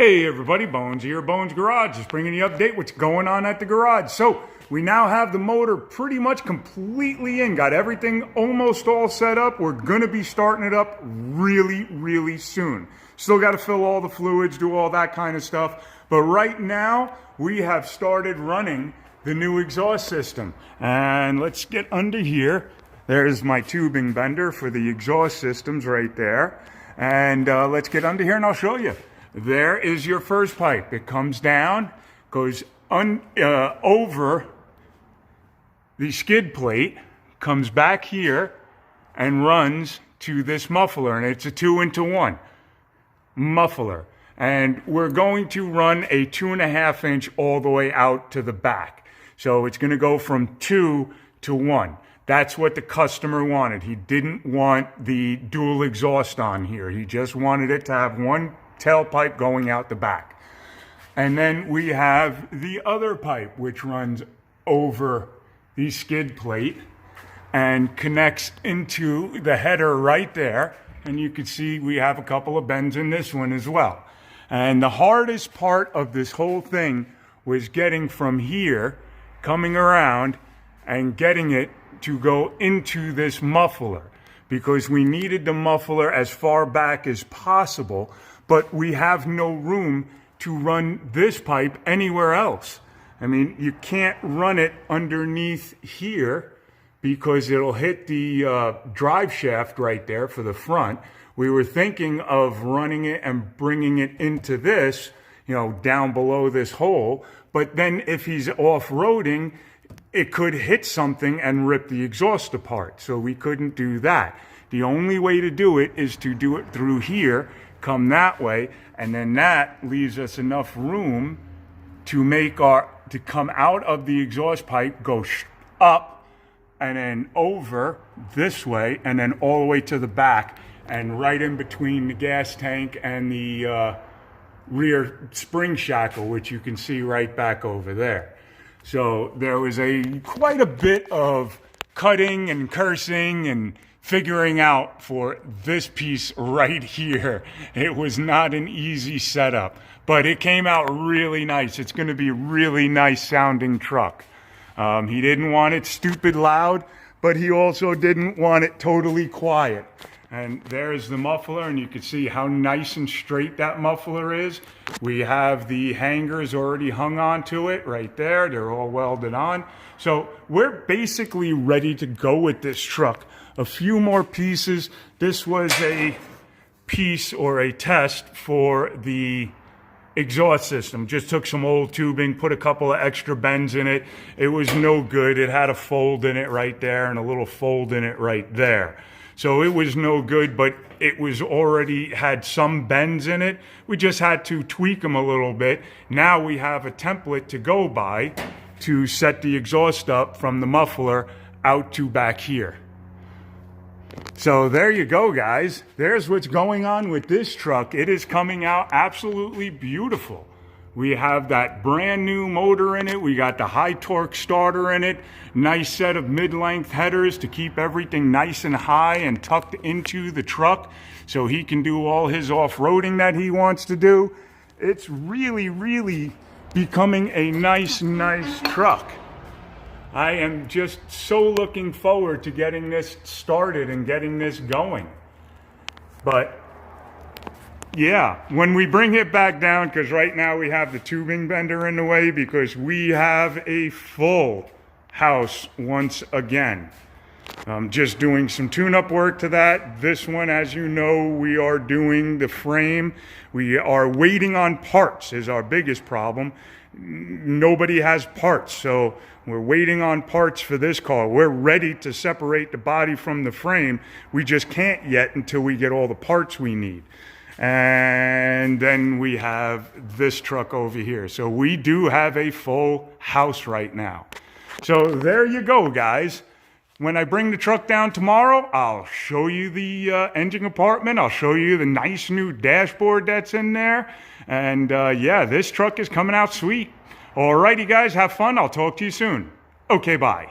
Hey everybody, Bones here, Bones Garage, just bringing you an update what's going on at the garage. So we now have the motor pretty much completely in, got everything almost all set up. We're gonna be starting it up really soon. Still got to fill all the fluids, do all that kind of stuff. But right now we have started running the new exhaust system. And let's get under here. There's my tubing bender for the exhaust systems right there. And let's get under here and I'll show you. There is your first pipe. It comes down, goes over the skid plate, comes back here, and runs to this muffler. And it's a 2-into-1 muffler. And we're going to run a 2.5 inch all the way out to the back. So it's going to go from 2 to 1. That's what the customer wanted. He didn't want the dual exhaust on here. He just wanted it to have one tailpipe going out the back. And then we have the other pipe which runs over the skid plate and connects into the header right there. And you can see we have a couple of bends in this one as well. And the hardest part of this whole thing was getting from here, coming around and getting it to go into this muffler, because we needed the muffler as far back as possible, but we have no room to run this pipe anywhere else. I mean, you can't run it underneath here because it'll hit the drive shaft right there for the front. We were thinking of running it and bringing it into this, you know, down below this hole. But then if he's off-roading, it could hit something and rip the exhaust apart. So we couldn't do that. The only way to do it is to do it through here, come that way, and then that leaves us enough room to to come out of the exhaust pipe, go up, and then over this way, and then all the way to the back, and right in between the gas tank and the rear spring shackle, which you can see right back over there. So there was quite a bit of cutting and cursing and figuring out for this piece right here. It was not an easy setup, but it came out really nice. It's going to be a really nice sounding truck. He didn't want it stupid loud, but he also didn't want it totally quiet. And there's the muffler, and you can see how nice and straight that muffler is. We have the hangers already hung onto it right there. They're all welded on. So we're basically ready to go with this truck. A few more pieces. This was a piece or a test for the exhaust system. Just took some old tubing, put a couple of extra bends in it. It was no good. It had a fold in it right there and a little fold in it right there. So it was no good, but it was already had some bends in it. We just had to tweak them a little bit. Now we have a template to go by to set the exhaust up from the muffler out to back here. So there you go, guys. There's what's going on with this truck. It is coming out absolutely beautiful. We have that brand new motor in it. We got the high torque starter in it. Nice set of mid-length headers to keep everything nice and high and tucked into the truck so he can do all his off-roading that he wants to do. It's really becoming a nice truck. I am just so looking forward to getting this started and getting this going. But yeah, when we bring it back down, because right now we have the tubing bender in the way because we have a full house once again. Just doing some tune-up work to that. This one, as you know, we are doing the frame. We are waiting on parts is our biggest problem. Nobody has parts, so we're waiting on parts for this car. We're ready to separate the body from the frame. We just can't yet until we get all the parts we need. And then we have this truck over here. So we do have a full house right now. So there you go, guys. When I bring the truck down tomorrow, I'll show you the engine compartment. I'll show you the nice new dashboard that's in there. And yeah, this truck is coming out sweet. Alrighty, guys, have fun. I'll talk to you soon. Okay, bye.